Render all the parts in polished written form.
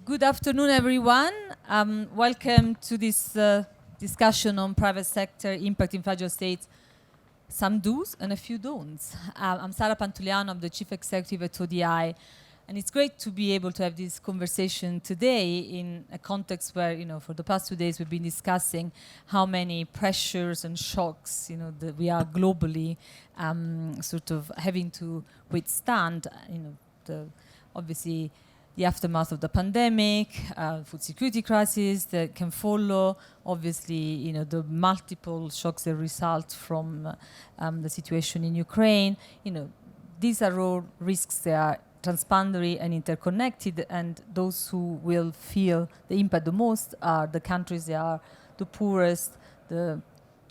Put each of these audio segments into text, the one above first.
Good afternoon, everyone. Welcome to this discussion on private sector impact in fragile states. Some do's and a few don'ts. I'm Sara Pantuliano, I'm the Chief Executive at ODI, and it's great to be able to have this conversation today in a context where, for the past 2 days we've been discussing how many pressures and shocks, that we are globally sort of having to withstand, obviously the aftermath of the pandemic, food security crisis that can follow, obviously, the multiple shocks that result from the situation in Ukraine. These are all risks that are transboundary and interconnected, and those who will feel the impact the most are the countries that are the poorest, the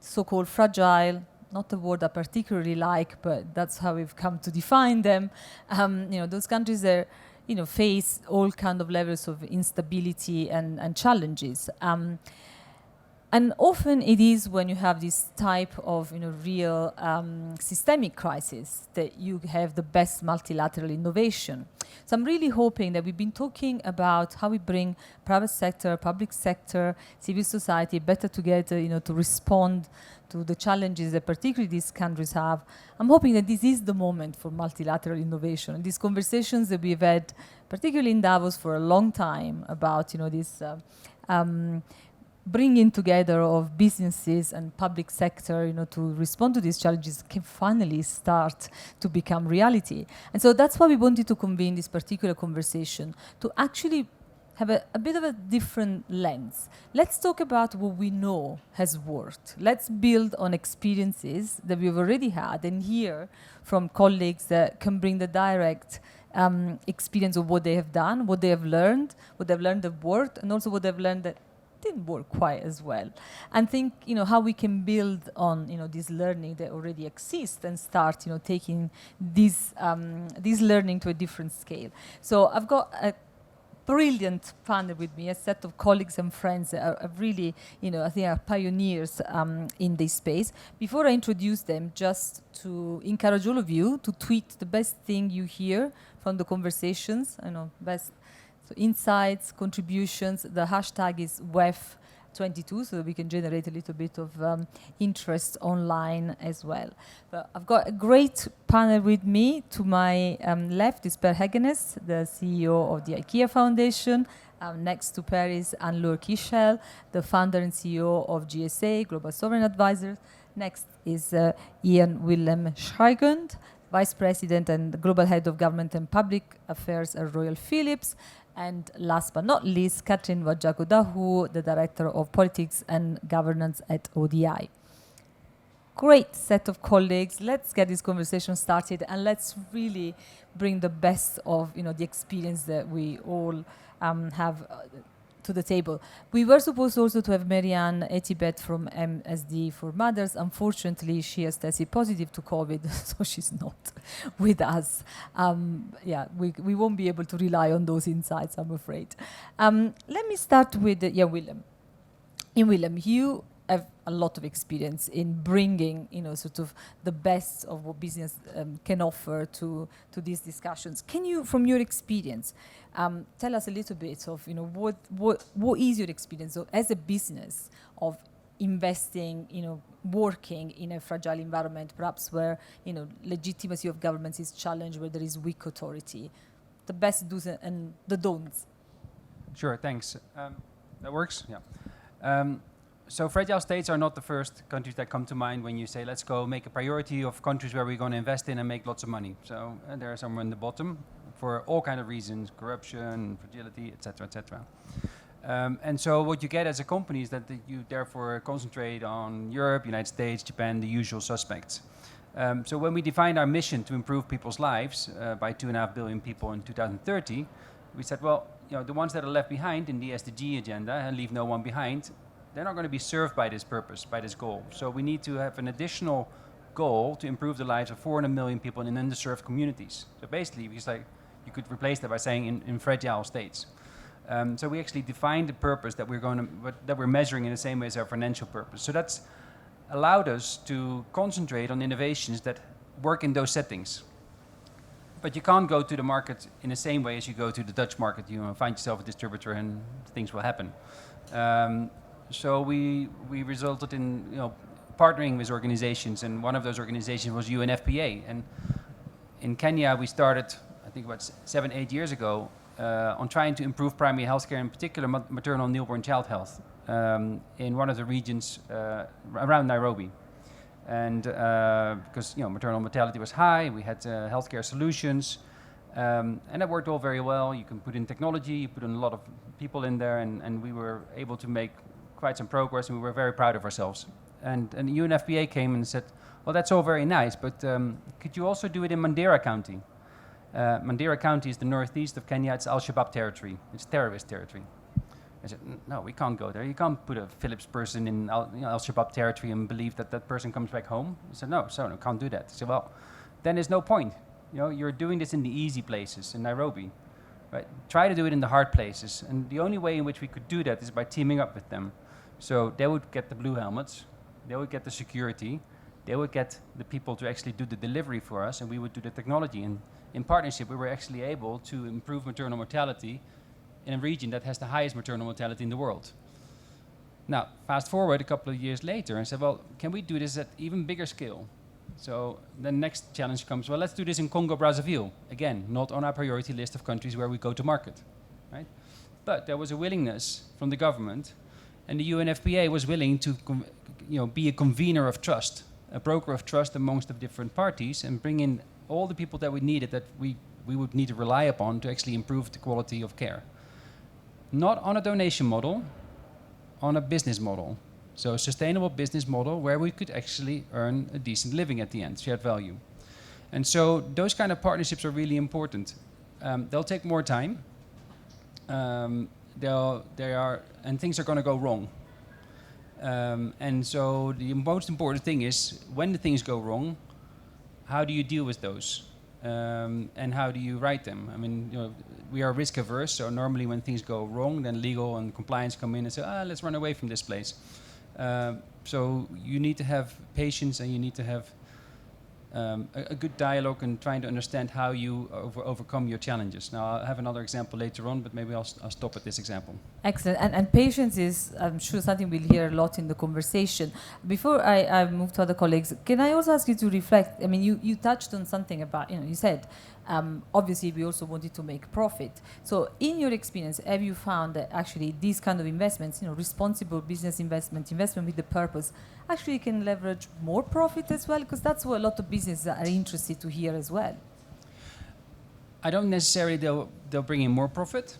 so-called fragile, not a word I particularly like, but that's how we've come to define them. Those countries that face all kind of levels of instability and challenges. And often it is when you have this type of real systemic crisis that you have the best multilateral innovation. So I'm really hoping that we've been talking about how we bring private sector, public sector, civil society better together, to respond to the challenges that particularly these countries have. I'm hoping that this is the moment for multilateral innovation. And these conversations that we've had, particularly in Davos for a long time, about this bringing together of businesses and public sector, to respond to these challenges can finally start to become reality. And so that's why we wanted to convene this particular conversation, to actually have a bit of a different lens. Let's talk about what we know has worked. Let's build on experiences that we've already had and hear from colleagues that can bring the direct experience of what they have done, what they have learned that worked, and also what they've learned that didn't work quite as well, and think how we can build on this learning that already exists and start taking this learning to a different scale. So I've got a brilliant panel with me, a set of colleagues and friends that are really, I think are pioneers in this space. Before I introduce them, just to encourage all of you to tweet the best thing you hear from the conversations, best insights, contributions. The hashtag is WEF22, so that we can generate a little bit of interest online as well. But I've got a great panel with me. To my left is Per Heggenes, the CEO of the IKEA Foundation. Next to Per is Anne-Laure Kichel, the founder and CEO of GSA, Global Sovereign Advisors. Next is Ian Willem Schrijgund, Vice President and Global Head of Government and Public Affairs at Royal Philips. And last but not least, Katrin Wajagodahu, the Director of Politics and Governance at ODI. Great set of colleagues. Let's get this conversation started, and let's really bring the best of the experience that we all have to the table. We were supposed also to have Marianne Etibet from MSD for Mothers. Unfortunately, she has tested positive to COVID, so she's not with us. We won't be able to rely on those insights, I'm afraid. Let me start with Willem. Willem, you have a lot of experience in bringing, sort of the best of what business can offer to these discussions. Can you, from your experience, tell us a little bit of, what is your experience as a business of investing, working in a fragile environment, perhaps where, legitimacy of governments is challenged, where there is weak authority, the best do's and the don'ts? Sure, thanks. That works? Yeah. So fragile states are not the first countries that come to mind when you say, let's go make a priority of countries where we're going to invest in and make lots of money. So they're somewhere in the bottom for all kind of reasons, corruption, fragility, etc., etc. And so what you get as a company is that you therefore concentrate on Europe, United States, Japan, the usual suspects. So when we defined our mission to improve people's lives by 2.5 billion people in 2030, we said, well, the ones that are left behind in the SDG agenda and leave no one behind, they're not going to be served by this purpose, by this goal. So we need to have an additional goal to improve the lives of 400 million people in underserved communities. So basically, you could replace that by saying in fragile states. So we actually defined the purpose that we're measuring in the same way as our financial purpose. So that's allowed us to concentrate on innovations that work in those settings. But you can't go to the market in the same way as you go to the Dutch market. You find yourself a distributor and things will happen. So we resulted in partnering with organizations, and one of those organizations was UNFPA. And in Kenya we started, I think about 7-8 years ago, on trying to improve primary healthcare, in particular maternal newborn child health, in one of the regions around Nairobi. And because maternal mortality was high, we had healthcare solutions, and that worked all very well. You can put in technology, you put in a lot of people in there, and we were able to make quite some progress, and we were very proud of ourselves. And the UNFPA came and said, well, that's all very nice, but could you also do it in Mandera County? Mandera County is the northeast of Kenya. It's Al-Shabaab territory. It's terrorist territory. I said, no, we can't go there. You can't put a Philips person in Al-Shabaab territory and believe that that person comes back home. He said, no, can't do that. I said, well, then there's no point. You're doing this in the easy places, in Nairobi. Right? Try to do it in the hard places. And the only way in which we could do that is by teaming up with them. So they would get the blue helmets, they would get the security, they would get the people to actually do the delivery for us, and we would do the technology. And in partnership, we were actually able to improve maternal mortality in a region that has the highest maternal mortality in the world. Now, fast forward a couple of years later and said, well, can we do this at even bigger scale? So the next challenge comes, well, let's do this in Congo, Brazzaville. Again, not on our priority list of countries where we go to market, right? But there was a willingness from the government, and the UNFPA was willing to be a convener of trust, a broker of trust amongst the different parties, and bring in all the people that we needed, that we would need to rely upon to actually improve the quality of care. Not on a donation model, on a business model. So a sustainable business model where we could actually earn a decent living at the end, shared value. And so those kind of partnerships are really important. They'll take more time. And things are going to go wrong. And so the most important thing is, when the things go wrong, how do you deal with those? And how do you write them? I mean, we are risk averse, so normally when things go wrong, then legal and compliance come in and say, let's run away from this place. So you need to have patience, and you need to have a good dialogue and trying to understand how you overcome your challenges. Now, I'll have another example later on, but maybe I'll stop at this example. Excellent. And patience is, I'm sure, something we'll hear a lot in the conversation. Before I move to other colleagues, can I also ask you to reflect? I mean, you touched on something about, you said, obviously we also wanted to make profit. So in your experience, have you found that actually these kind of investments, responsible business investment with the purpose, actually can leverage more profit as well? Because that's what a lot of businesses are interested to hear as well. I don't necessarily they'll bring in more profit,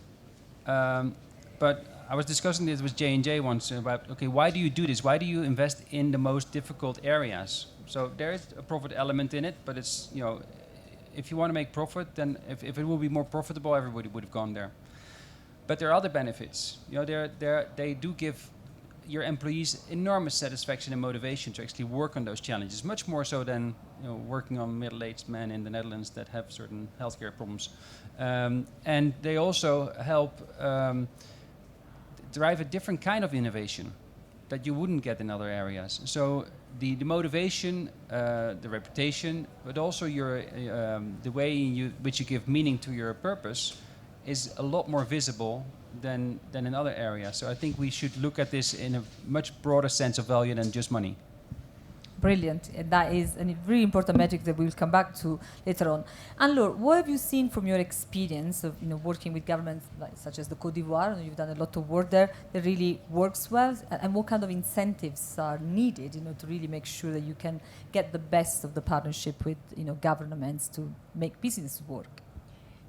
but I was discussing this with J&J once about, okay, why do you do this? Why do you invest in the most difficult areas? So there is a profit element in it, but it's, if you want to make profit, then if it will be more profitable, everybody would have gone there. But there are other benefits. They do give your employees enormous satisfaction and motivation to actually work on those challenges, much more so than working on middle-aged men in the Netherlands that have certain healthcare problems. And they also help drive a different kind of innovation that you wouldn't get in other areas. So the motivation, the reputation, but also the way in which you give meaning to your purpose is a lot more visible than in other areas. So I think we should look at this in a much broader sense of value than just money. Brilliant. And that is a very important metric that we'll come back to later on. Anne-Laure, what have you seen from your experience of working with governments such as the Côte d'Ivoire? You've done a lot of work there that really works well. And what kind of incentives are needed to really make sure that you can get the best of the partnership with governments to make business work?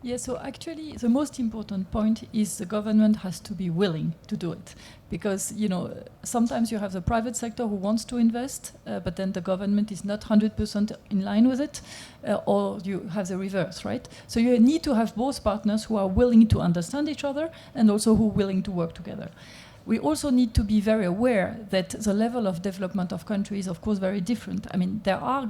Yeah, so actually the most important point is the government has to be willing to do it. Because, sometimes you have the private sector who wants to invest, but then the government is not 100% in line with it, or you have the reverse, right? So you need to have both partners who are willing to understand each other and also who are willing to work together. We also need to be very aware that the level of development of countries is, of course, very different. I mean, there are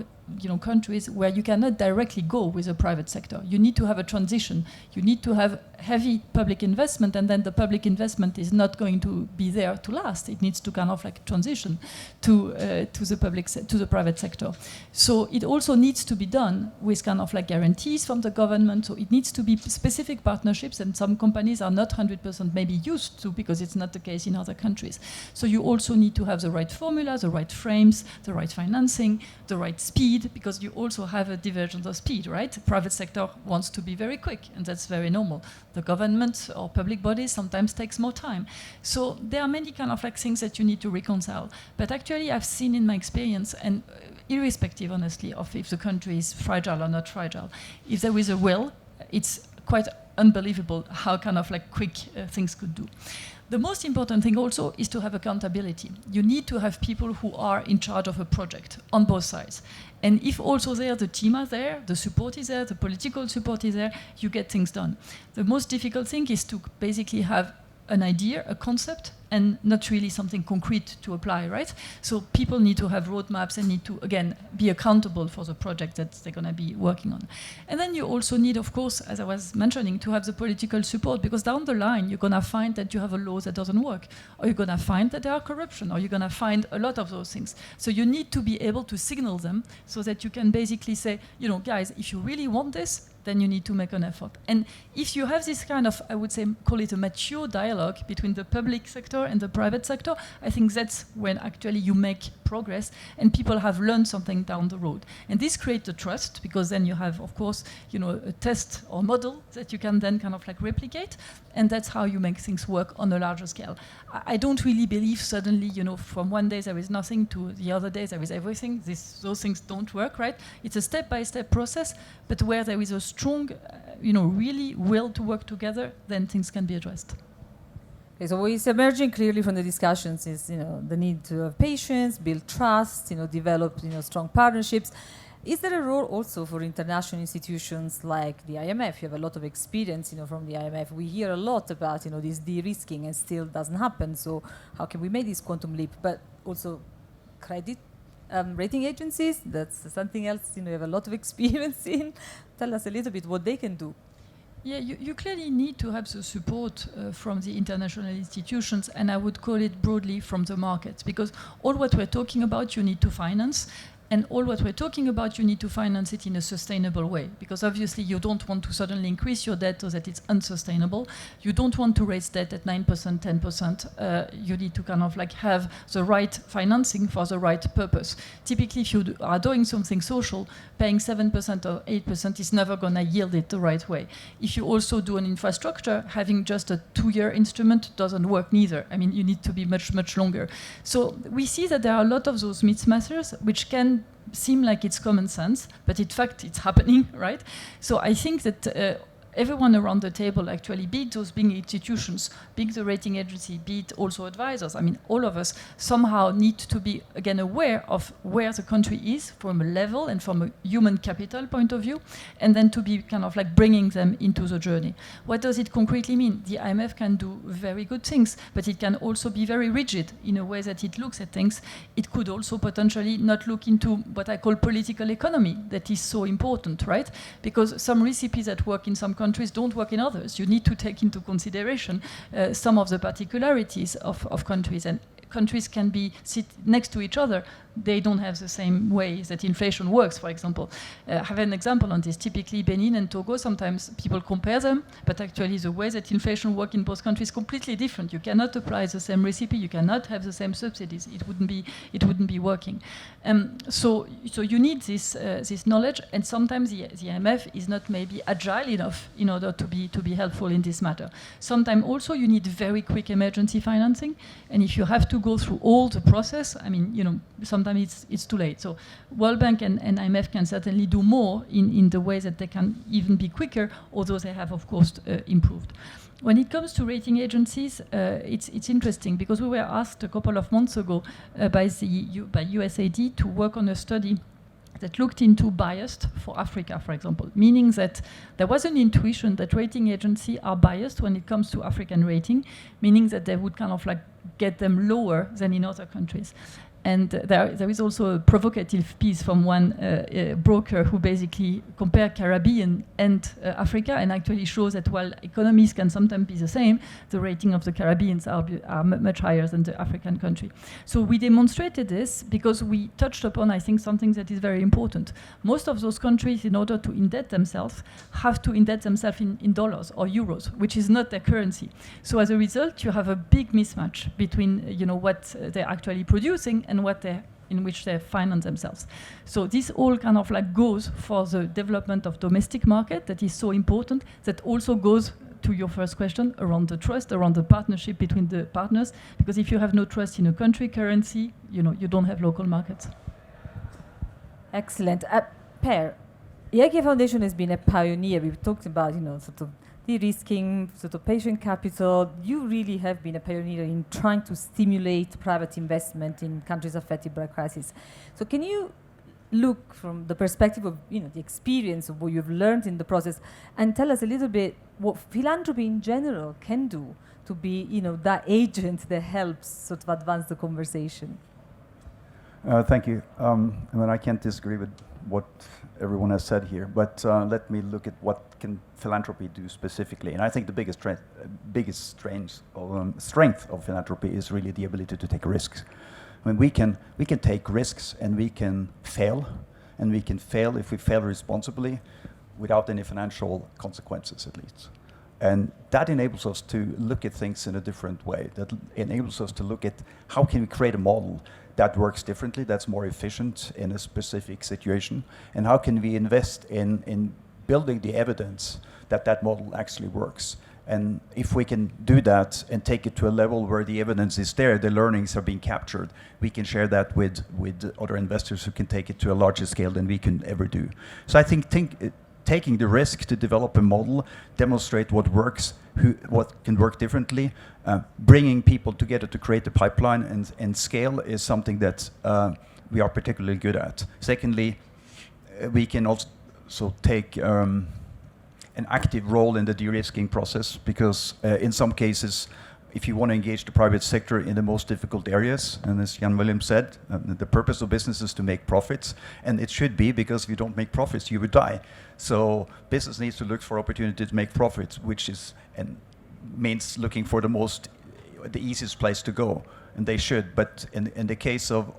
countries where you cannot directly go with the private sector. You need to have a transition. You need to have heavy public investment, and then the public investment is not going to be there to last. It needs to kind of like transition to the private sector. So it also needs to be done with kind of like guarantees from the government. So it needs to be specific partnerships, and some companies are not 100% maybe used to, because it's not the case in other countries. So you also need to have the right formula, the right frames, the right financing, the right speed, because you also have a divergence of speed, right? The private sector wants to be very quick, and that's very normal. The government or public bodies sometimes takes more time. So there are many kind of like things that you need to reconcile. But actually I've seen in my experience, and irrespective honestly of if the country is fragile or not fragile, if there is a will, it's quite unbelievable how kind of like quick things could do. The most important thing also is to have accountability. You need to have people who are in charge of a project on both sides. And if also there, the team are there, the support is there, the political support is there, you get things done. The most difficult thing is to basically have an idea, a concept, and not really something concrete to apply, right? So people need to have roadmaps and need to, again, be accountable for the project that they're going to be working on. And then you also need, of course, as I was mentioning, to have the political support, because down the line, you're going to find that you have a law that doesn't work, or you're going to find that there are corruption, or you're going to find a lot of those things. So you need to be able to signal them so that you can basically say, guys, if you really want this, then you need to make an effort. And if you have this kind of, I would say, call it a mature dialogue between the public sector and the private sector, I think that's when actually you make progress and people have learned something down the road. And this creates the trust, because then you have, of course, a test or model that you can then kind of like replicate, and that's how you make things work on a larger scale. I don't really believe suddenly, from one day there is nothing to the other day there is everything. Those things don't work, right? It's a step-by-step process, but where there is a strong, really will to work together, then things can be addressed. Okay, so what is emerging clearly from the discussions is, the need to have patience, build trust, develop, strong partnerships. Is there a role also for international institutions like the IMF? You have a lot of experience, from the IMF. We hear a lot about, this de-risking, and still doesn't happen. So how can we make this quantum leap? But also credit rating agencies, that's something else, you have a lot of experience in. Tell us a little bit what they can do. Yeah, you clearly need to have the support from the international institutions, and I would call it broadly from the market, because all what we're talking about, you need to finance. And all what we're talking about, you need to finance it in a sustainable way, because obviously you don't want to suddenly increase your debt so that it's unsustainable. You don't want to raise debt at 9%, 10%. You need to kind of like have the right financing for the right purpose. Typically, if you are doing something social, paying 7% or 8% is never going to yield it the right way. If you also do an infrastructure, having just a 2-year instrument doesn't work neither. I mean, you need to be much, much longer. So we see that there are a lot of those mismatches which can seem like it's common sense, but in fact it's happening, right? So I think that everyone around the table, actually, be it those big institutions, be it the rating agency, be it also advisors, I mean, all of us somehow need to be, again, aware of where the country is from a level and from a human capital point of view, and then to be kind of like bringing them into the journey. What does it concretely mean? The IMF can do very good things, but it can also be very rigid in a way that it looks at things. It could also potentially not look into what I call political economy, that is so important, right? Because some recipes that work in some countries don't work in others. You need to take into consideration some of the particularities of countries, and countries can sit next to each other. They don't have the same way that inflation works, for example. I have an example on this. Typically, Benin and Togo, sometimes people compare them, but actually the way that inflation works in both countries is completely different. You cannot apply the same recipe, you cannot have the same subsidies. It wouldn't be working. So you need this knowledge, and sometimes the IMF is not maybe agile enough in order to be helpful in this matter. Sometimes also you need very quick emergency financing, and if you have to go through all the process, I mean, sometimes it's too late. So World Bank and IMF can certainly do more in the way that they can even be quicker, although they have, of course, improved. When it comes to rating agencies, it's interesting, because we were asked a couple of months ago by USAID to work on a study that looked into biased for Africa, for example, meaning that there was an intuition that rating agencies are biased when it comes to African rating, meaning that they would kind of like get them lower than in other countries. And there is also a provocative piece from one broker who basically compared Caribbean and Africa, and actually shows that while economies can sometimes be the same, the rating of the Caribbeans are much higher than the African country. So we demonstrated this because we touched upon, I think, something that is very important. Most of those countries, in order to indebt themselves, have to indebt themselves in dollars or euros, which is not their currency. So as a result, you have a big mismatch between what they're actually producing and in which they finance themselves. So this all kind of like goes for the development of domestic market that is so important, that also goes to your first question around the trust, around the partnership between the partners, because if you have no trust in a country currency, you don't have local markets. Excellent. Per, IKEA Foundation has been a pioneer. We've talked about, sort of de-risking, sort of patient capital. You really have been a pioneer in trying to stimulate private investment in countries affected by crisis. So can you look from the perspective of the experience of what you've learned in the process, and tell us a little bit what philanthropy in general can do to be that agent that helps sort of advance the conversation? Thank you. I can't disagree with what everyone has said here, but let me look at what can philanthropy do specifically. And I think the biggest strength of philanthropy is really the ability to take risks. I mean, we can take risks, and we can fail, if we fail responsibly, without any financial consequences, at least. And that enables us to look at things in a different way. That enables us to look at how can we create a model that works differently, that's more efficient in a specific situation, and how can we invest in building the evidence that that model actually works. And if we can do that and take it to a level where the evidence is there, the learnings are being captured, we can share that with other investors who can take it to a larger scale than we can ever do. So I think taking the risk to develop a model, demonstrate what works, what can work differently, bringing people together to create a pipeline and scale is something that we are particularly good at. Secondly, we can also take an active role in the de-risking process, because in some cases, if you want to engage the private sector in the most difficult areas, and as Jan Willem said, the purpose of business is to make profits, and it should be, because if you don't make profits, you would die. So business needs to look for opportunities to make profits, which means looking for the easiest place to go, and they should. But in the case of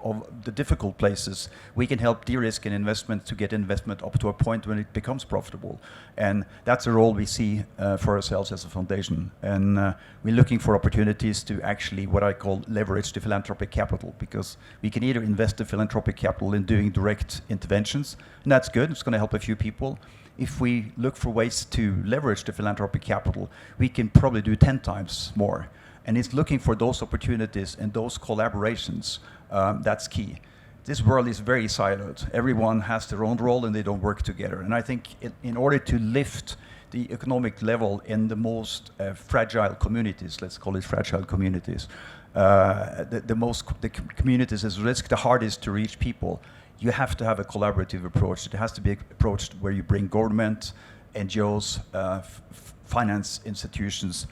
the difficult places, we can help de-risk an investment to get investment up to a point when it becomes profitable. And that's a role we see for ourselves as a foundation. And we're looking for opportunities to actually, what I call, leverage the philanthropic capital, because we can either invest the philanthropic capital in doing direct interventions, and that's good, it's going to help a few people. If we look for ways to leverage the philanthropic capital, we can probably do 10 times more. And it's looking for those opportunities and those collaborations. That's key. This world is very siloed. Everyone has their own role and they don't work together. And I think in order to lift the economic level in the most fragile communities, let's call it fragile communities, the communities at risk, the hardest to reach people, you have to have a collaborative approach. It has to be approached where you bring government, NGOs, finance institutions,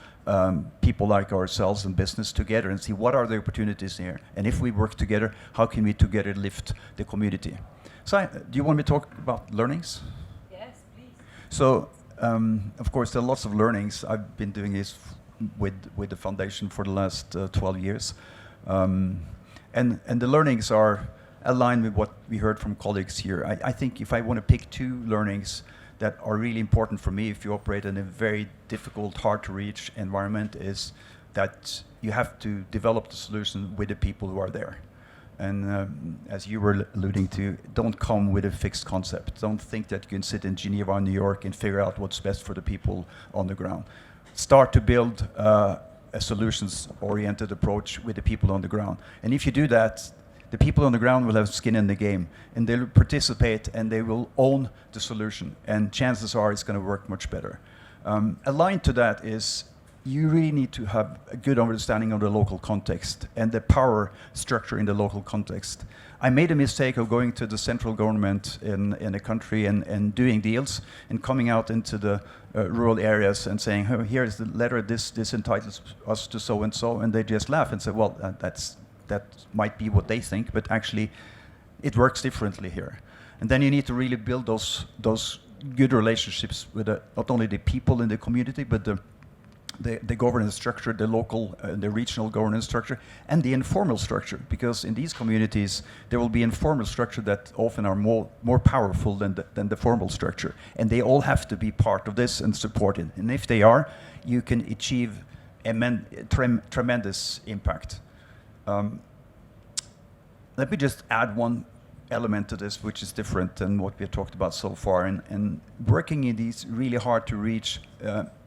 people like ourselves and business together and see what are the opportunities here. And if we work together, how can we together lift the community? So do you want me to talk about learnings? Yes, please. So, of course, there are lots of learnings. I've been doing this with the foundation for the last 12 years. And the learnings are aligned with what we heard from colleagues here. I think if I want to pick two learnings that are really important for me if you operate in a very difficult, hard-to-reach environment, is that you have to develop the solution with the people who are there. And as you were alluding to, don't come with a fixed concept. Don't think that you can sit in Geneva or New York and figure out what's best for the people on the ground. Start to build a solutions-oriented approach with the people on the ground. And if you do that, the people on the ground will have skin in the game, and they'll participate and they will own the solution, and chances are it's going to work much better. Aligned to that is you really need to have a good understanding of the local context and the power structure in the local context. I made a mistake of going to the central government in a country and doing deals and coming out into the rural areas and saying, oh, here's the letter, this entitles us to so and so, and they just laugh and say, well, that's that might be what they think, but actually it works differently here. And then you need to really build those good relationships with not only the people in the community, but the governance structure, the local, the regional governance structure, and the informal structure. Because in these communities, there will be informal structure that often are more powerful than the formal structure. And they all have to be part of this and support it. And if they are, you can achieve tremendous impact. Let me just add one element to this, which is different than what we have talked about so far. And working in these really hard to reach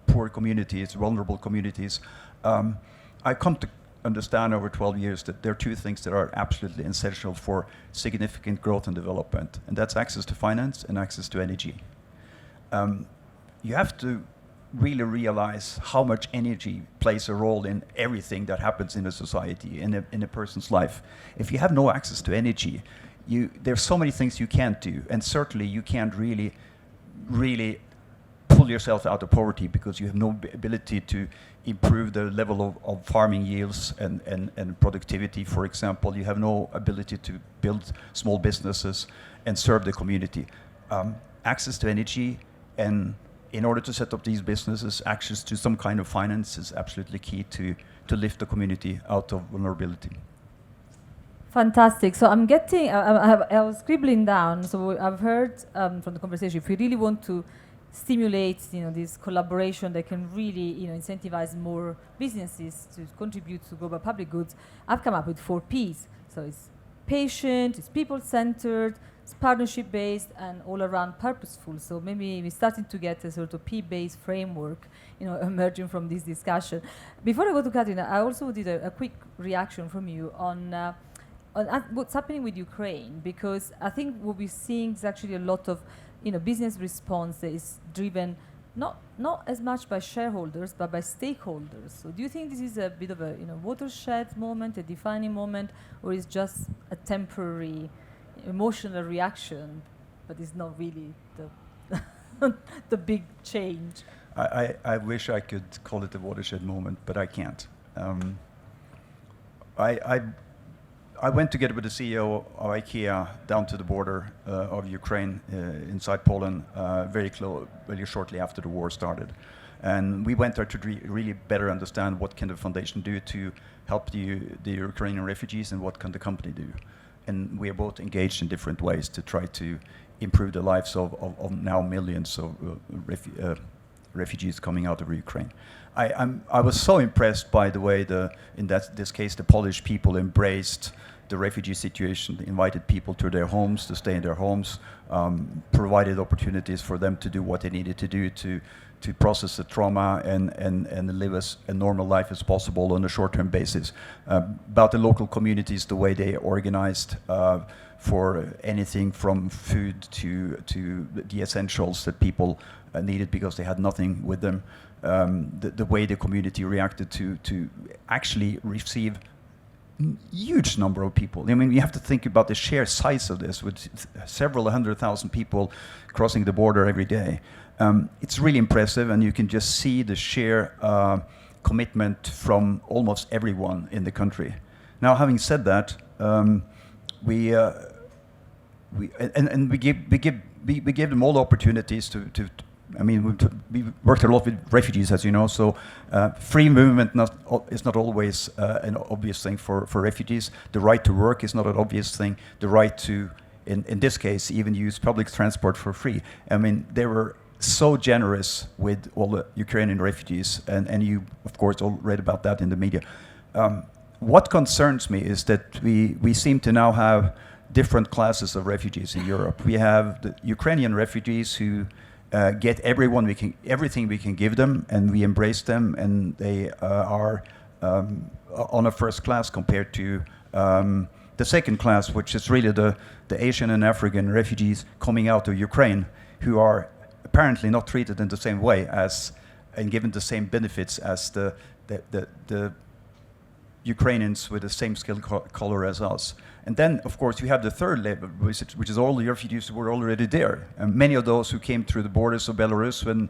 poor communities, vulnerable communities, I come to understand over 12 years that there are two things that are absolutely essential for significant growth and development, and that's access to finance and access to energy. You have to really realize how much energy plays a role in everything that happens in a society, in a person's life. If you have no access to energy, there's so many things you can't do, and certainly you can't really pull yourself out of poverty because you have no ability to improve the level of farming yields and productivity, for example. You have no ability to build small businesses and serve the community. Access to energy, and in order to set up these businesses, access to some kind of finance is absolutely key to lift the community out of vulnerability. Fantastic. So I'm getting, I was scribbling down. So I've heard from the conversation, if we really want to stimulate, this collaboration that can really, incentivize more businesses to contribute to global public goods, I've come up with 4 Ps. So it's patient, it's people-centered, it's partnership-based, and all-around purposeful. So maybe we're starting to get a sort of P-based framework, emerging from this discussion. Before I go to Katrina, I also did a quick reaction from you on what's happening with Ukraine, because I think what we're seeing is actually a lot of business response that is driven not as much by shareholders but by stakeholders. So do you think this is a bit of a watershed moment, a defining moment, or is just a temporary emotional reaction, but it's not really the big change? I wish I could call it a watershed moment, but I can't. I went together with the CEO of IKEA down to the border of Ukraine inside Poland very shortly after the war started. And we went there to really better understand what can the foundation do to help the Ukrainian refugees and what can the company do. And we are both engaged in different ways to try to improve the lives of now millions of refugees coming out of Ukraine. I was so impressed by the way this case the Polish people embraced the refugee situation, invited people to their homes to stay in their homes, provided opportunities for them to do what they needed to do to process the trauma and live as a normal life as possible on a short-term basis. About the local communities, the way they organized for anything from food to the essentials that people needed because they had nothing with them. The way the community reacted to actually receive huge number of people. I mean, you have to think about the sheer size of this, with several 100,000 people crossing the border every day. It's really impressive, and you can just see the sheer commitment from almost everyone in the country. Now, having said that, we give them all the opportunities to I mean, we worked a lot with refugees, as you know, so free movement is not always an obvious thing for refugees. The right to work is not an obvious thing. The right to, in this case, even use public transport for free. I mean, they were so generous with all the Ukrainian refugees, and you, of course, all read about that in the media. What concerns me is that we seem to now have different classes of refugees in Europe. We have the Ukrainian refugees who get everything we can give them, and we embrace them, and they are on a first class compared to the second class, which is really the Asian and African refugees coming out of Ukraine, who are apparently not treated in the same way as and given the same benefits as the Ukrainians with the same skill color as us. And then, of course, you have the third level, which is all the refugees who were already there. And many of those who came through the borders of Belarus when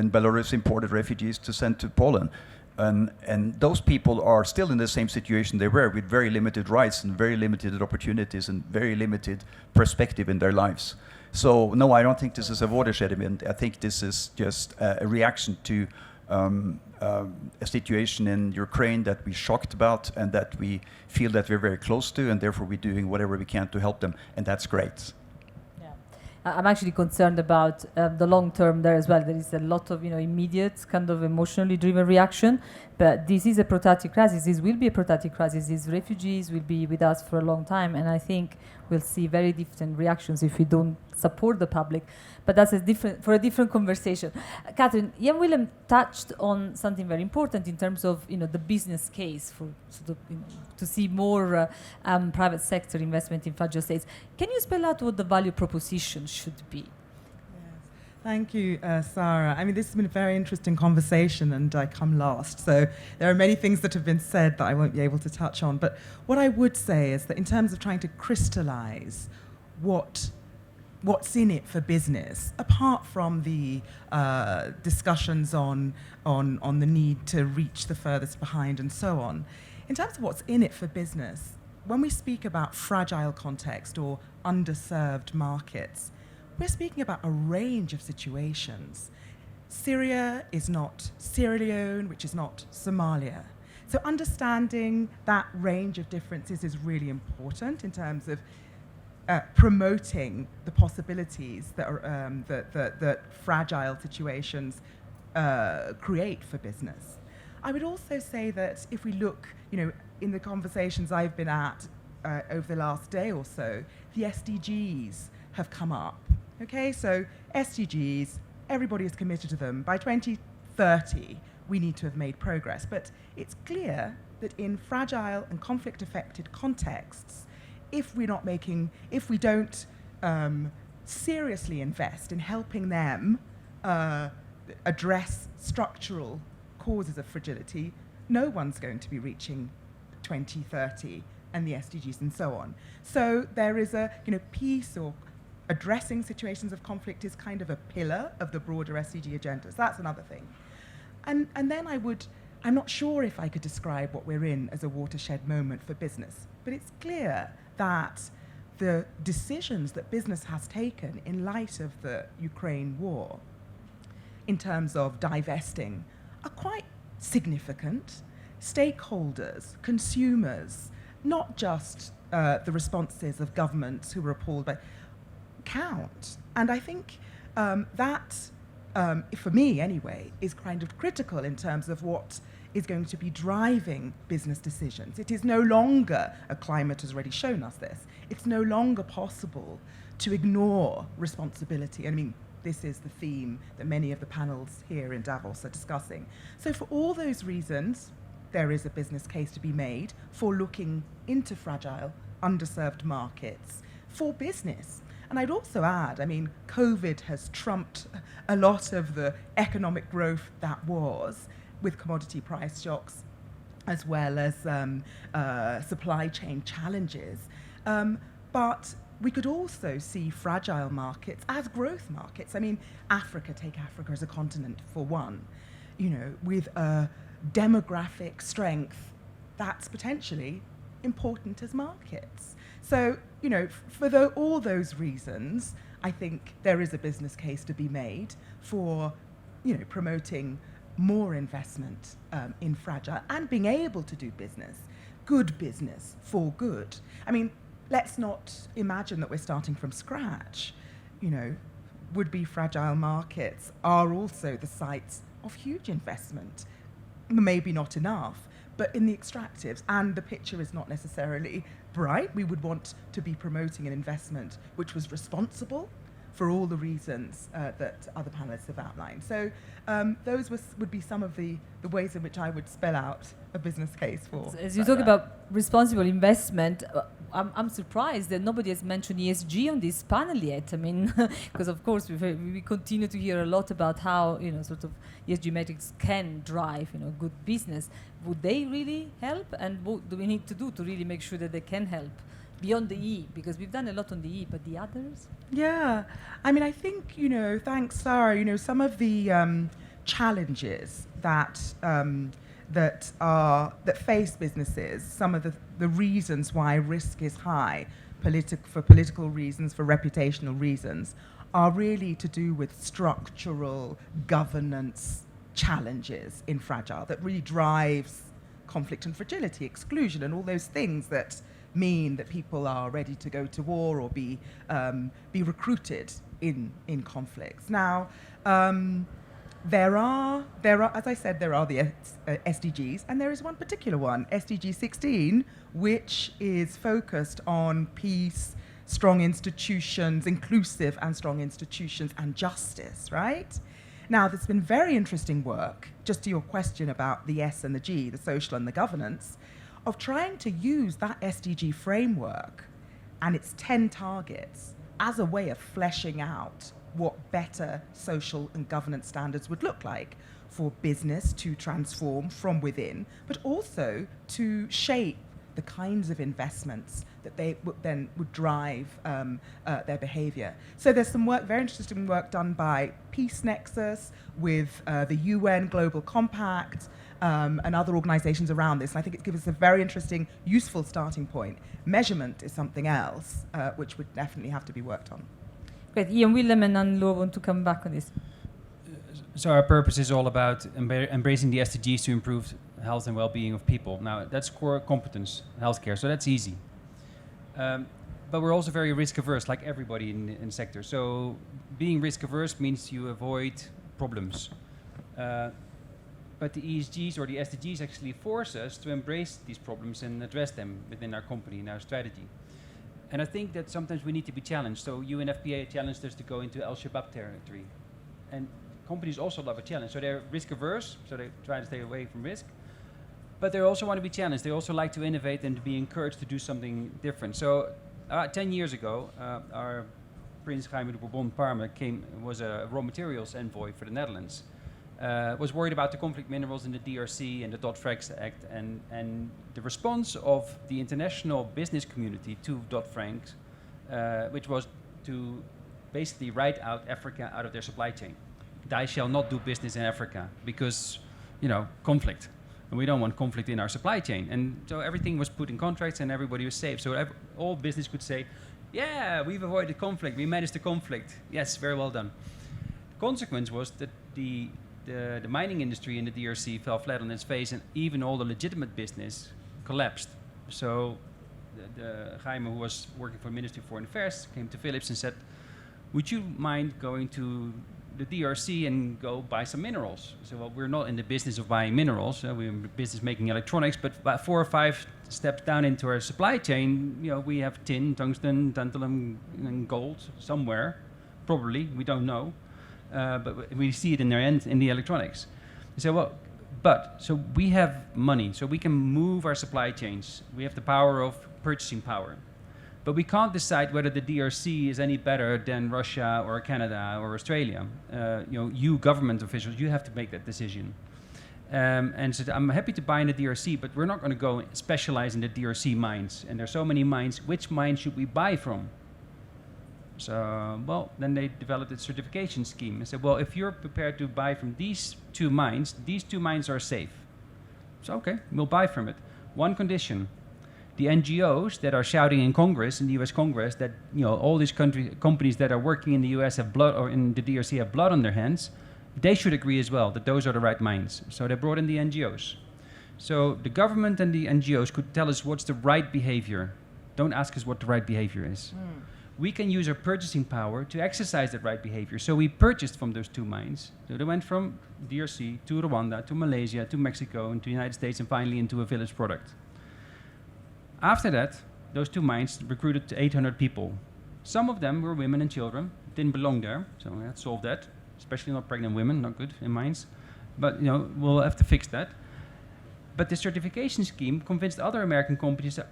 Belarus imported refugees to send to Poland. And those people are still in the same situation they were, with very limited rights and very limited opportunities and very limited perspective in their lives. So no, I don't think this is a watershed event. I think this is just a reaction to a situation in Ukraine that we're shocked about and that we feel that we're very close to, and therefore we're doing whatever we can to help them, and that's great. I'm actually concerned about the long term there as well. There is a lot of immediate kind of emotionally driven reaction, but this is a protracted crisis. This will be a protracted crisis. These refugees will be with us for a long time, and I think we'll see very different reactions if we don't support the public. But that's for a different conversation. Catherine, Jan Willem touched on something very important in terms of the business case for sort of, to see more private sector investment in fragile states. Can you spell out what the value proposition should be? Thank you, Sarah. I mean, this has been a very interesting conversation, and I come last. So there are many things that have been said that I won't be able to touch on. But what I would say is that in terms of trying to crystallize what's in it for business, apart from the discussions on the need to reach the furthest behind and so on, in terms of what's in it for business, when we speak about fragile context or underserved markets, we're speaking about a range of situations. Syria is not Sierra Leone, which is not Somalia. So understanding that range of differences is really important in terms of promoting the possibilities that are, that fragile situations create for business. I would also say that if we look, in the conversations I've been at over the last day or so, the SDGs have come up. Okay, so SDGs, everybody is committed to them. By 2030, we need to have made progress. But it's clear that in fragile and conflict-affected contexts, if we don't seriously invest in helping them address structural causes of fragility, no one's going to be reaching 2030 and the SDGs and so on. So there is a peace or addressing situations of conflict is kind of a pillar of the broader SDG agenda. So that's another thing. And then I'm not sure if I could describe what we're in as a watershed moment for business, but it's clear that the decisions that business has taken in light of the Ukraine war in terms of divesting are quite significant. Stakeholders, consumers, not just the responses of governments who were appalled by count. And I think that, for me anyway, is kind of critical in terms of what is going to be driving business decisions. It is no longer, climate has already shown us this, it's no longer possible to ignore responsibility. I mean, this is the theme that many of the panels here in Davos are discussing. So for all those reasons, there is a business case to be made for looking into fragile, underserved markets for business. And I'd also add, I mean, COVID has trumped a lot of the economic growth that was, with commodity price shocks, as well as supply chain challenges. But we could also see fragile markets as growth markets. I mean, take Africa as a continent for one, with a demographic strength that's potentially important as markets. So, for all those reasons, I think there is a business case to be made for, promoting more investment in fragile and being able to do business, good business for good. I mean, let's not imagine that we're starting from scratch. Would-be fragile markets are also the sites of huge investment. Maybe not enough, but in the extractives, and the picture is not necessarily bright. We would want to be promoting an investment which was responsible for all the reasons that other panelists have outlined. So those would be some of the ways in which I would spell out a business case for. As you talk about responsible investment, I'm surprised that nobody has mentioned ESG on this panel yet. I mean, because of course we continue to hear a lot about how sort of ESG metrics can drive good business. Would they really help? And what do we need to do to really make sure that they can help beyond the E? Because we've done a lot on the E, but the others? Yeah, I mean, I think thanks, Sarah. Some of the challenges that that face businesses, some of the reasons why risk is high, for political reasons, for reputational reasons, are really to do with structural governance challenges in Fragile that really drives conflict and fragility, exclusion, and all those things that mean that people are ready to go to war or be recruited in conflicts. Now, there are, as I said, there are the SDGs, and there is one particular one, SDG 16, which is focused on peace, strong institutions, inclusive and strong institutions, and justice, right? Now, there's been very interesting work, just to your question about the S and the G, the social and the governance, of trying to use that SDG framework and its 10 targets as a way of fleshing out what better social and governance standards would look like for business to transform from within, but also to shape the kinds of investments that they would drive their behavior. So there's some work, very interesting work done by Peace Nexus with the UN Global Compact and other organizations around this. And I think it gives us a very interesting, useful starting point. Measurement is something else which would definitely have to be worked on. Great. Ian Willem and Anne Lo want to come back on this. So our purpose is all about embracing the SDGs to improve health and well-being of people. Now, that's core competence, healthcare, so that's easy. But we're also very risk-averse, like everybody in the sector. So being risk-averse means you avoid problems. But the ESGs or the SDGs actually force us to embrace these problems and address them within our company and our strategy. And I think that sometimes we need to be challenged. So UNFPA challenged us to go into Al-Shabaab territory. And companies also love a challenge. So they're risk-averse, so they try to stay away from risk. But they also want to be challenged. They also like to innovate and to be encouraged to do something different. So 10 years ago, our Prince Jaime de Bourbon-Parma was a raw materials envoy for the Netherlands. Was worried about the conflict minerals in the DRC and the Dodd-Frank Act and the response of the international business community to Dodd-Frank, which was to basically write out Africa out of their supply chain. Thou shall not do business in Africa because, conflict. And we don't want conflict in our supply chain. And so everything was put in contracts and everybody was safe. So all business could say, yeah, we've avoided conflict, we managed the conflict. Yes, very well done. The consequence was that the mining industry in the DRC fell flat on its face and even all the legitimate business collapsed. So the Jaime, who was working for the Ministry of Foreign Affairs, came to Philips and said, would you mind going to the DRC and go buy some minerals? So, well, we're not in the business of buying minerals. We're in the business making electronics, but about 4 or 5 steps down into our supply chain, we have tin, tungsten, tantalum, and gold somewhere. Probably, we don't know. But we see it in their end in the electronics. So, so we have money, so we can move our supply chains. We have the power of purchasing power. But we can't decide whether the DRC is any better than Russia or Canada or Australia. You government officials, you have to make that decision. And so I'm happy to buy in the DRC, but we're not going to go specialize in the DRC mines. And there's so many mines. Which mines should we buy from? So, then they developed a certification scheme. And said, if you're prepared to buy from these two mines are safe. So, okay, we'll buy from it. One condition. The NGOs that are shouting in Congress, in the US Congress, that all these companies that are working in the US have blood, or in the DRC have blood on their hands, they should agree as well that those are the right mines. So they brought in the NGOs. So the government and the NGOs could tell us what's the right behavior. Don't ask us what the right behavior is. We can use our purchasing power to exercise that right behavior. So we purchased from those two mines. So they went from DRC to Rwanda, to Malaysia, to Mexico, and to the United States, and finally into a village product. After that, those two mines recruited 800 people. Some of them were women and children, didn't belong there, so we had to solve that, especially not pregnant women, not good in mines. But we'll have to fix that. But the certification scheme convinced other American companies that,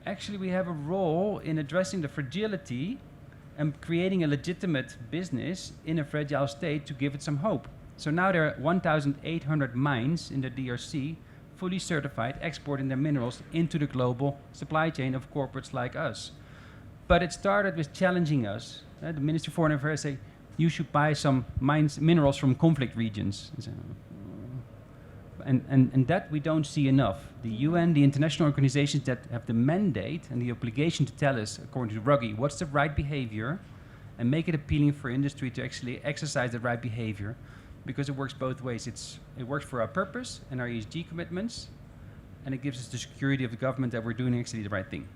actually we have a role in addressing the fragility and creating a legitimate business in a fragile state to give it some hope. So now there are 1,800 mines in the DRC fully certified, exporting their minerals into the global supply chain of corporates like us. But it started with challenging us. The Minister of Foreign Affairs say, you should buy some minerals from conflict regions. And that we don't see enough. The UN, the international organizations that have the mandate and the obligation to tell us, according to Ruggie, what's the right behavior, and make it appealing for industry to actually exercise the right behavior, because it works both ways. It works for our purpose and our ESG commitments, and it gives us the security of the government that we're doing actually the right thing.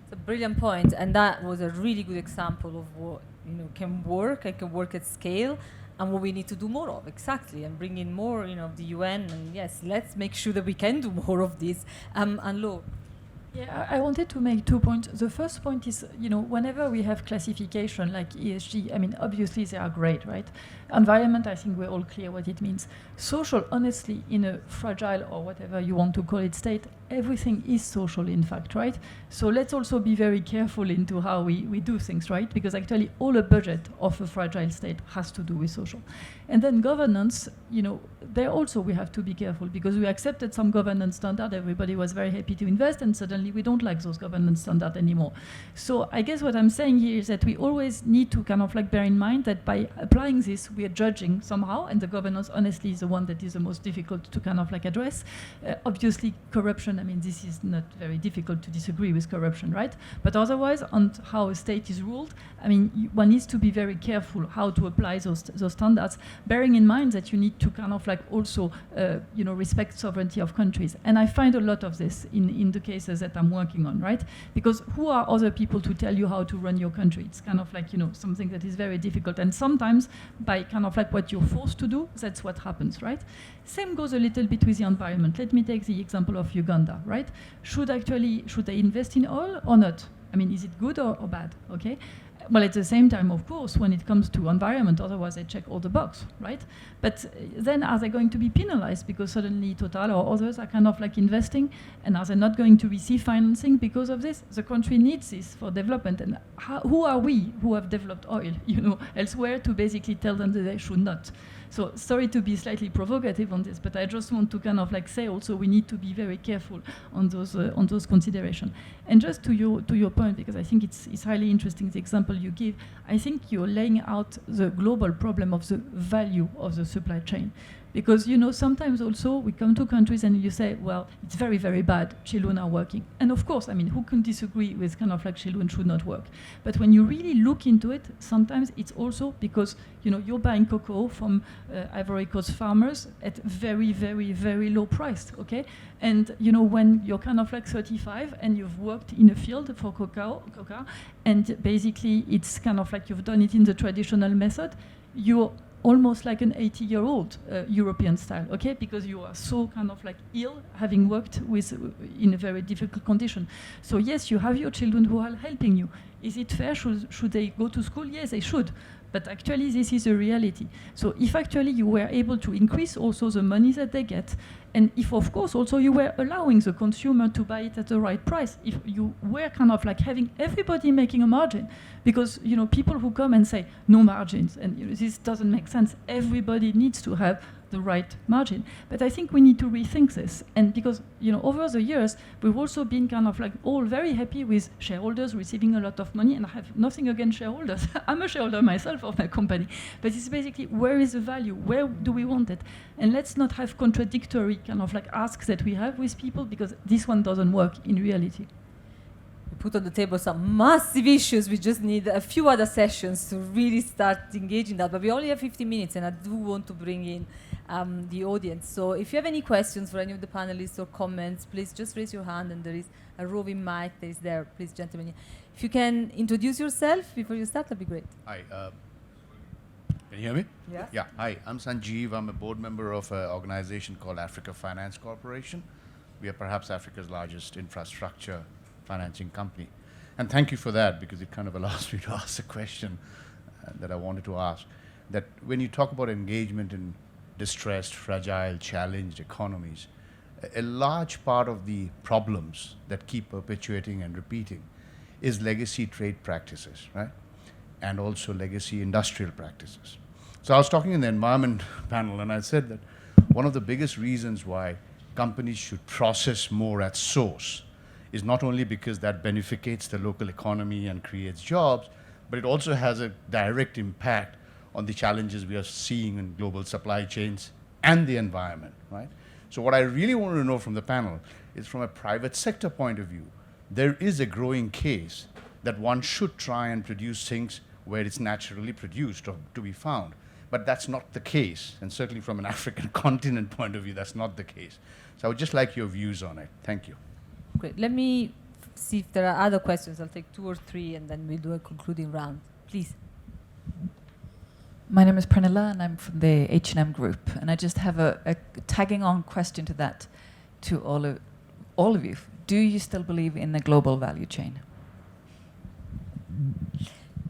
It's a brilliant point, and that was a really good example of what can work and can work at scale, and what we need to do more of, exactly, and bring in more of the UN, and yes, let's make sure that we can do more of this. And Lo. Yeah, I wanted to make 2 points. The first point is, whenever we have classification like ESG, I mean, obviously they are great, right? Environment, I think we're all clear what it means. Social, honestly, in a fragile or whatever you want to call it state, everything is social, in fact, right? So let's also be very careful into how we do things, right? Because actually all a budget of a fragile state has to do with social. And then governance, there also we have to be careful, because we accepted some governance standard, everybody was very happy to invest, and suddenly we don't like those governance standards anymore. So I guess what I'm saying here is that we always need to kind of like bear in mind that by applying this, we are judging somehow, and the governance honestly is the one that is the most difficult to kind of like address. Obviously corruption, I mean, this is not very difficult to disagree with corruption, right? But otherwise, on how a state is ruled, I mean, one needs to be very careful how to apply those standards, bearing in mind that you need to kind of like also, respect sovereignty of countries. And I find a lot of this in the cases that I'm working on, right? Because who are other people to tell you how to run your country? It's kind of like, something that is very difficult. And sometimes by kind of like what you're forced to do, that's what happens, right? Same goes a little bit with the environment. Let me take the example of Uganda, right? Should they invest in oil or not? I mean, is it good or bad, okay? Well, at the same time, of course, when it comes to environment, otherwise they check all the box, right? But then are they going to be penalized because suddenly Total or others are kind of like investing, and are they not going to receive financing because of this? The country needs this for development, and who are we who have developed oil, elsewhere to basically tell them that they should not? So sorry to be slightly provocative on this, but I just want to kind of like say also we need to be very careful on those considerations. And just to your point, because I think it's highly interesting, the example you give, I think you're laying out the global problem of the value of the supply chain. Because, sometimes also we come to countries and you say, well, it's very, very bad, Chilun are working. And of course, I mean, who can disagree with kind of like Chilun should not work? But when you really look into it, sometimes it's also because, you're buying cocoa from Ivory Coast farmers at very, very, very low price, okay? And, when you're kind of like 35 and you've worked in a field for cocoa, and basically it's kind of like you've done it in the traditional method, you're almost like an 80-year-old European style, okay? Because you are so kind of like ill, having worked in a very difficult condition. So yes, you have your children who are helping you. Is it fair? Should they go to school? Yes, they should. But actually, this is a reality. So if actually you were able to increase also the money that they get, and if, of course, also you were allowing the consumer to buy it at the right price, if you were kind of like having everybody making a margin, because, people who come and say, no margins, and this doesn't make sense. Everybody needs to have the right margin. But I think we need to rethink this. And because, over the years, we've also been kind of like all very happy with shareholders receiving a lot of money, and I have nothing against shareholders. I'm a shareholder myself of my company. But it's basically, where is the value? Where do we want it? And let's not have contradictory kind of like asks that we have with people, because this one doesn't work in reality. We put on the table some massive issues. We just need a few other sessions to really start engaging that. But we only have 50 minutes, and I do want to bring in the audience. So if you have any questions for any of the panelists or comments, please just raise your hand, and there is a roving mic that is there. Please, gentlemen. If you can introduce yourself before you start, that'd be great. Hi. Can you hear me? Yeah. Yeah. Hi, I'm Sanjeev. I'm a board member of an organization called Africa Finance Corporation. We are perhaps Africa's largest infrastructure financing company. And thank you for that, because it kind of allows me to ask a question that I wanted to ask. That when you talk about engagement in distressed, fragile, challenged economies, a large part of the problems that keep perpetuating and repeating is legacy trade practices, right? And also legacy industrial practices. So I was talking in the environment panel, and I said that one of the biggest reasons why companies should process more at source is not only because that beneficates the local economy and creates jobs, but it also has a direct impact on the challenges we are seeing in global supply chains and the environment, right? So what I really want to know from the panel is, from a private sector point of view, there is a growing case that one should try and produce things where it's naturally produced or to be found. But that's not the case, and certainly from an African continent point of view, that's not the case. So I would just like your views on it. Thank you. Great. Let me see if there are other questions. I'll take 2 or 3, and then we'll do a concluding round. Please. My name is Pranila, and I'm from the H&M Group. And I just have a tagging on question to that, to all of you. Do you still believe in the global value chain?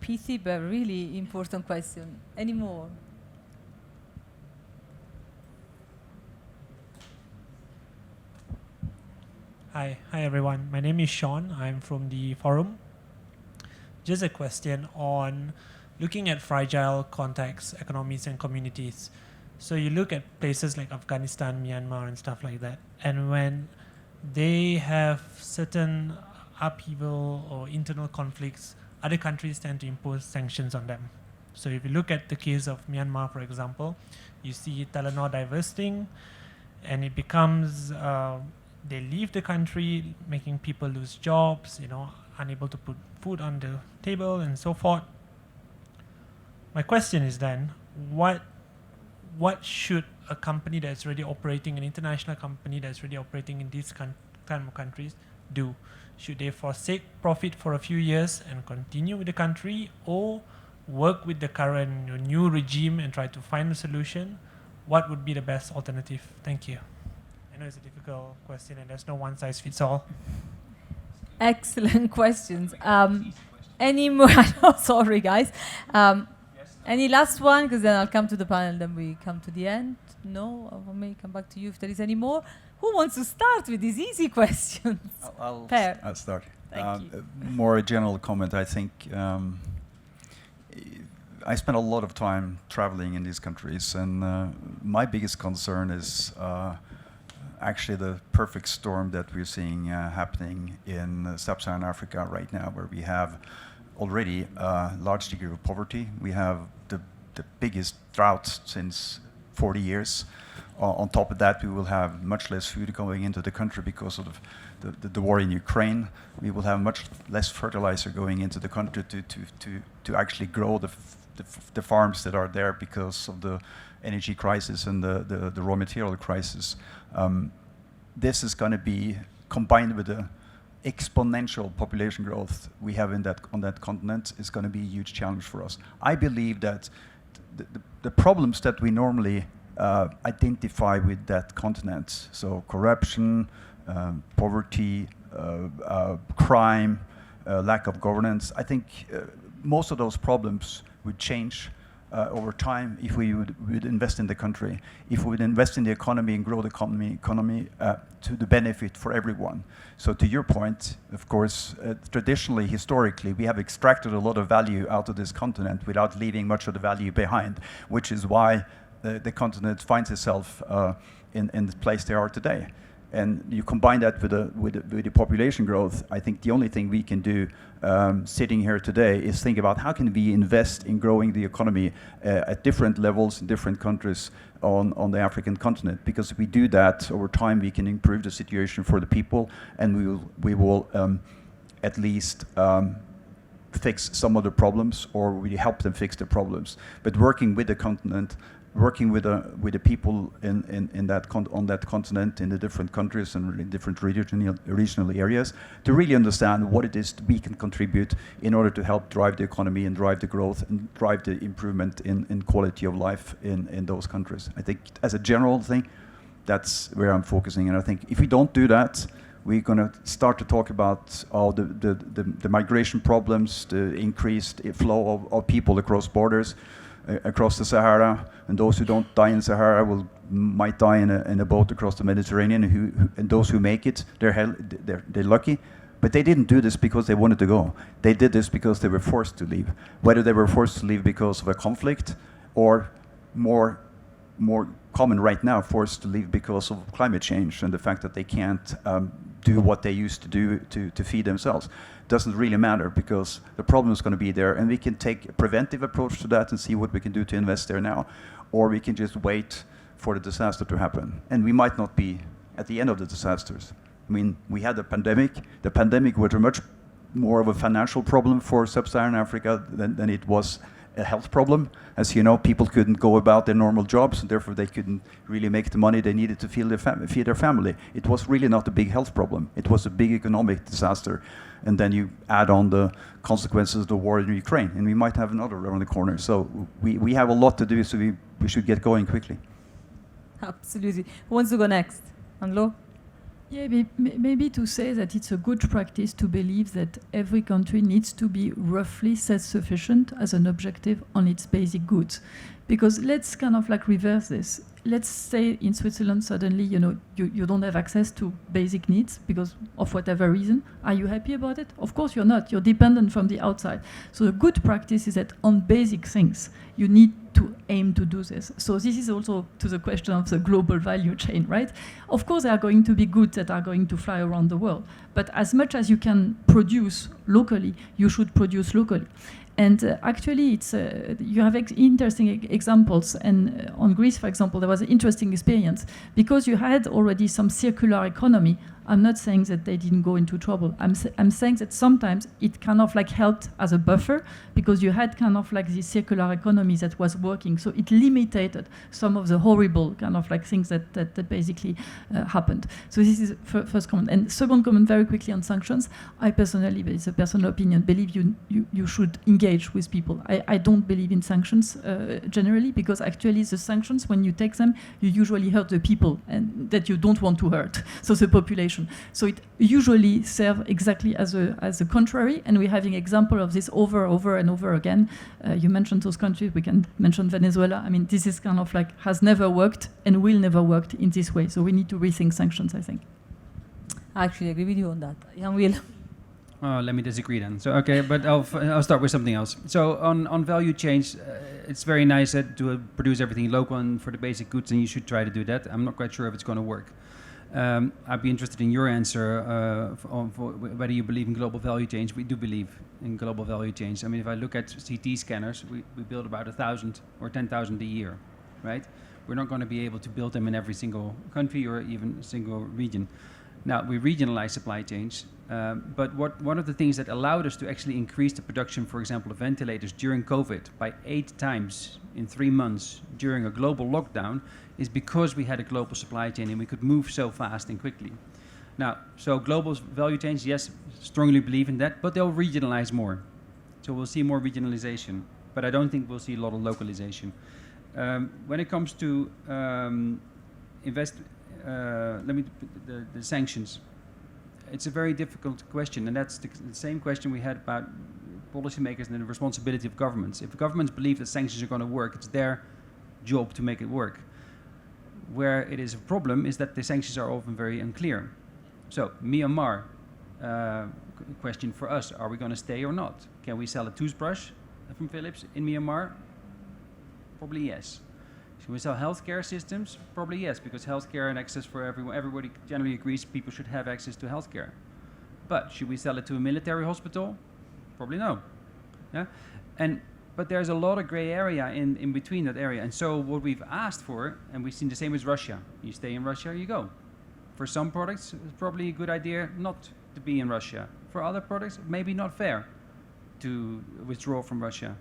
PC, but really important question. Any more? Hi everyone. My name is Sean. I'm from the forum. Just a question on looking at fragile contexts, economies, and communities. So you look at places like Afghanistan, Myanmar, and stuff like that, and when they have certain upheaval or internal conflicts, other countries tend to impose sanctions on them. So if you look at the case of Myanmar, for example, you see Telenor divesting, and it becomes they leave the country, making people lose jobs, unable to put food on the table and so forth. My question is then, what should a company that's already operating, an international company that's already operating in these kind of countries, do? Should they forsake profit for a few years and continue with the country, or work with the current new regime and try to find a solution? What would be the best alternative? Thank you. I know it's a difficult question and there's no one size fits all. Excellent questions. Any more? Sorry, guys. Any last one? Because then I'll come to the panel, then we come to the end. No? I may come back to you if there is any more. Who wants to start with these easy questions? I'll start. Thank you. More a general comment. I think I spent a lot of time traveling in these countries, and my biggest concern is actually the perfect storm that we're seeing happening in sub-Saharan Africa right now, where we have already a large degree of poverty. We have the biggest drought since 40 years. On top of that, we will have much less food going into the country because of the war in Ukraine. We will have much less fertilizer going into the country to actually grow the farms that are there because of the energy crisis and the raw material crisis. This is going to be combined with the exponential population growth we have on that continent is going to be a huge challenge for us. I believe that the problems that we normally identify with that continent, so corruption, poverty, crime, lack of governance, I think most of those problems would change over time if we would invest in the country, if we would invest in the economy and grow the economy to the benefit for everyone. So to your point, of course, traditionally, historically, we have extracted a lot of value out of this continent without leaving much of the value behind, which is why the continent finds itself in the place they are today. And you combine that with the population growth, I think the only thing we can do sitting here today is think about how can we invest in growing the economy at different levels in different countries on the African continent. Because if we do that, over time we can improve the situation for the people, and we will at least fix some of the problems, or we help them fix the problems. But working with the continent, working with the people on that continent, in the different countries and in different regional areas, to really understand what it is we can contribute in order to help drive the economy and drive the growth and drive the improvement in quality of life in those countries. I think as a general thing, that's where I'm focusing. And I think if we don't do that, we're going to start to talk about all the migration problems, the increased flow of people across borders, across the Sahara, and those who don't die in Sahara might die in a boat across the Mediterranean. And those who make it, they're lucky. But they didn't do this because they wanted to go. They did this because they were forced to leave. Whether they were forced to leave because of a conflict, or more common right now, forced to leave because of climate change and the fact that they can't do what they used to do to feed themselves. Doesn't really matter, because the problem is going to be there, and we can take a preventive approach to that and see what we can do to invest there now, or we can just wait for the disaster to happen. And we might not be at the end of the disasters. I mean, we had a pandemic. The pandemic was a much more of a financial problem for sub-Saharan Africa than it was a health problem. As you know, people couldn't go about their normal jobs, and therefore they couldn't really make the money they needed to feed their family. It was really not a big health problem. It was a big economic disaster. And then you add on the consequences of the war in Ukraine, and we might have another around the corner. So we have a lot to do, so we should get going quickly. Absolutely. Who wants to go next? Anlo? Yeah, maybe to say that it's a good practice to believe that every country needs to be roughly self-sufficient as an objective on its basic goods. Because let's kind of like reverse this. Let's say in Switzerland suddenly, you don't have access to basic needs because of whatever reason. Are you happy about it? Of course you're not. You're dependent from the outside. So the good practice is that on basic things, you need to aim to do this. So this is also to the question of the global value chain, right? Of course, there are going to be goods that are going to fly around the world. But as much as you can produce locally, you should produce locally. And actually, you have interesting examples. And on Greece, for example, there was an interesting experience. Because you had already some circular economy, I'm not saying that they didn't go into trouble. I'm saying that sometimes it kind of like helped as a buffer because you had kind of like this circular economy that was working. So it limited some of the horrible kind of like things that basically happened. So this is first comment. And second comment very quickly on sanctions. I personally, but it's a personal opinion, believe you should engage with people. I don't believe in sanctions generally because actually the sanctions, when you take them, you usually hurt the people and that you don't want to hurt. So the population. So it usually serves exactly as a contrary, and we're having example of this over and over again. You mentioned those countries, we can mention Venezuela. I mean, this is kind of like has never worked and will never work in this way. So we need to rethink sanctions, I think. I actually agree with you on that. Jan Will. Oh, let me disagree then. So okay, but I'll start with something else. So on value chains, it's very nice to produce everything local and for the basic goods, and you should try to do that. I'm not quite sure if it's going to work. I'd be interested in your answer on whether you believe in global value chains. We do believe in global value chains. I mean, if I look at CT scanners, we build about 1,000 or 10,000 a year, right? We're not going to be able to build them in every single country or even single region. Now, we regionalize supply chains, but one of the things that allowed us to actually increase the production, for example, of ventilators during COVID by 8 times in 3 months during a global lockdown is because we had a global supply chain and we could move so fast and quickly. Now, so global value chains, yes, strongly believe in that, but they'll regionalize more. So we'll see more regionalization, but I don't think we'll see a lot of localization. When it comes to the sanctions, it's a very difficult question, and that's the same question we had about policymakers and the responsibility of governments. If governments believe that sanctions are going to work, it's their job to make it work. Where it is a problem is that the sanctions are often very unclear. So, Myanmar, question for us, are we going to stay or not? Can we sell a toothbrush from Philips in Myanmar? Probably yes. Should we sell healthcare systems? Probably yes, because healthcare and access for everyone, everybody generally agrees people should have access to healthcare. But should we sell it to a military hospital? Probably no. Yeah? But there's a lot of gray area in between that area. And so what we've asked for, and we've seen the same with Russia. You stay in Russia, you go. For some products, it's probably a good idea not to be in Russia. For other products, maybe not fair to withdraw from Russia.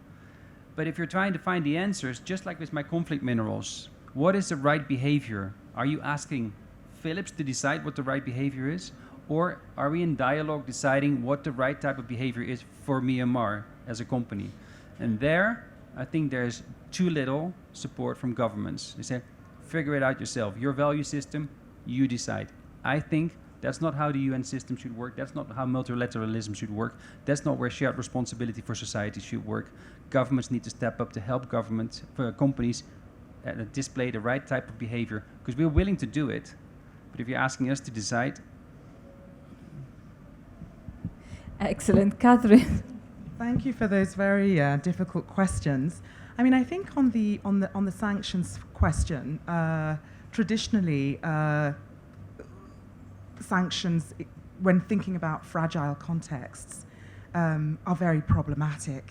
But if you're trying to find the answers, just like with my conflict minerals, what is the right behavior? Are you asking Philips to decide what the right behavior is? Or are we in dialogue deciding what the right type of behavior is for Myanmar as a company? And there, I think there's too little support from governments. They say, figure it out yourself. Your value system, you decide. I think that's not how the UN system should work. That's not how multilateralism should work. That's not where shared responsibility for society should work. Governments need to step up to help companies display the right type of behavior, because we're willing to do it. But if you're asking us to decide... Excellent. Catherine. Thank you for those very difficult questions. I mean, I think on the sanctions question, traditionally, sanctions, when thinking about fragile contexts, are very problematic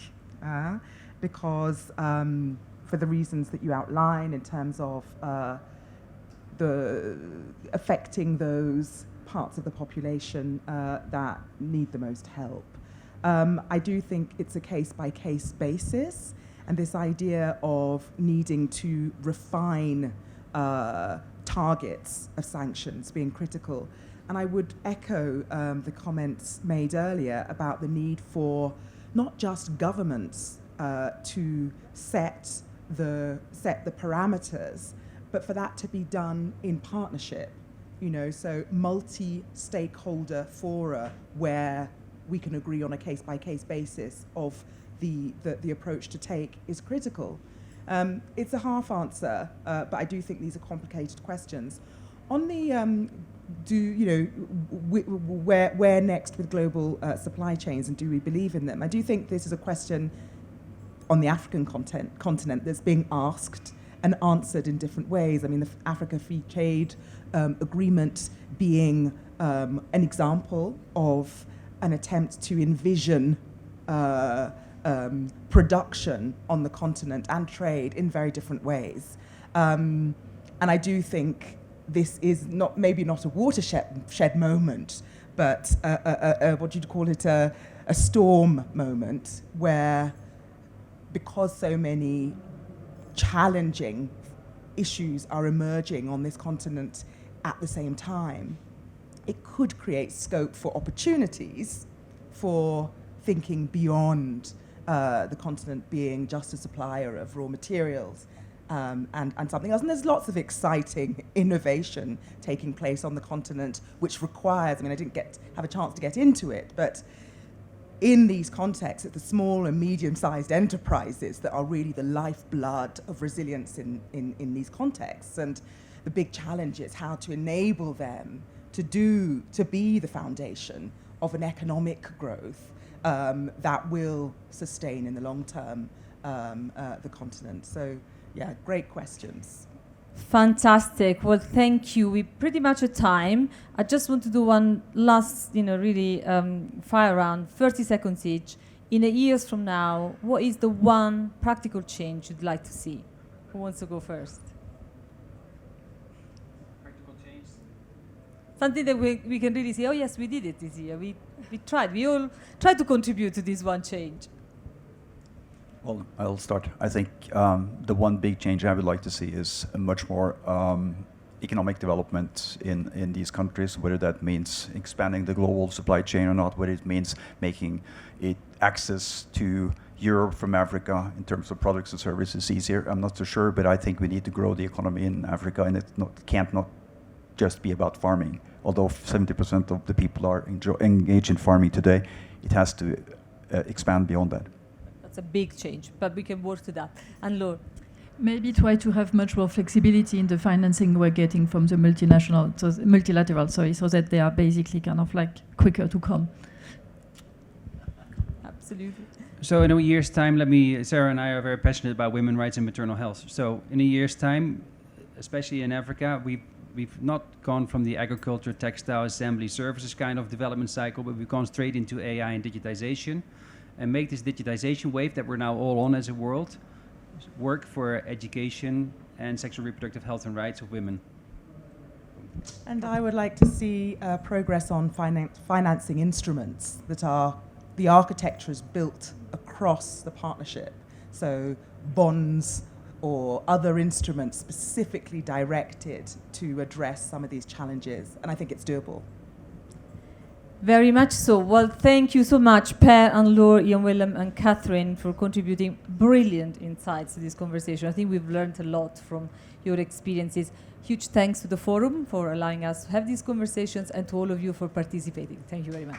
because for the reasons that you outline in terms of affecting those parts of the population that need the most help. I do think it's a case-by-case basis, and this idea of needing to refine targets of sanctions being critical. And I would echo the comments made earlier about the need for not just governments to set the parameters, but for that to be done in partnership. So multi-stakeholder fora where we can agree on a case-by-case basis of the approach to take is critical. It's a half answer, but I do think these are complicated questions. On the where next with global supply chains, and do we believe in them? I do think this is a question on the African continent that's being asked and answered in different ways. I mean, the Africa Free Trade Agreement being an example of an attempt to envision production on the continent and trade in very different ways. And I do think this is maybe not a watershed moment, but what you'd call it, a storm moment, where because so many challenging issues are emerging on this continent at the same time, it could create scope for opportunities for thinking beyond the continent being just a supplier of raw materials and something else. And there's lots of exciting innovation taking place on the continent, which requires, I didn't have a chance to get into it, but in these contexts, it's the small and medium-sized enterprises that are really the lifeblood of resilience in these contexts. And the big challenge is how to enable them to be the foundation of an economic growth that will sustain in the long term the continent. So, yeah, great questions. Fantastic. Well, thank you. We're pretty much at time. I just want to do one last, really fire round, 30 seconds each. In a years from now, what is the one practical change you'd like to see? Who wants to go first? Practical change? Something that we can really say, oh yes, we did it this year. We tried. We all tried to contribute to this one change. Well, I'll start. I think the one big change I would like to see is a much more economic development in these countries, whether that means expanding the global supply chain or not, whether it means making it access to Europe from Africa in terms of products and services easier. I'm not so sure, but I think we need to grow the economy in Africa, and it can't just be about farming. Although 70% of the people are engaged in farming today, it has to expand beyond that. That's a big change, but we can work to that. And Laure? Maybe try to have much more flexibility in the financing we're getting from the multilateral, so that they are basically kind of like quicker to come. Absolutely. So in a year's time, Sarah and I are very passionate about women's rights and maternal health. So in a year's time, especially in Africa, we've not gone from the agriculture, textile, assembly, services kind of development cycle, but we've gone straight into AI and digitization, and make this digitization wave that we're now all on as a world work for education and sexual reproductive health and rights of women. And I would like to see progress on financing instruments that are the architecture is built across the partnership. So bonds or other instruments specifically directed to address some of these challenges. And I think it's doable. Very much so. Well, thank you so much, Per and Laure, Ian Willem and Catherine, for contributing brilliant insights to this conversation. I think we've learned a lot from your experiences. Huge thanks to the forum for allowing us to have these conversations, and to all of you for participating. Thank you very much.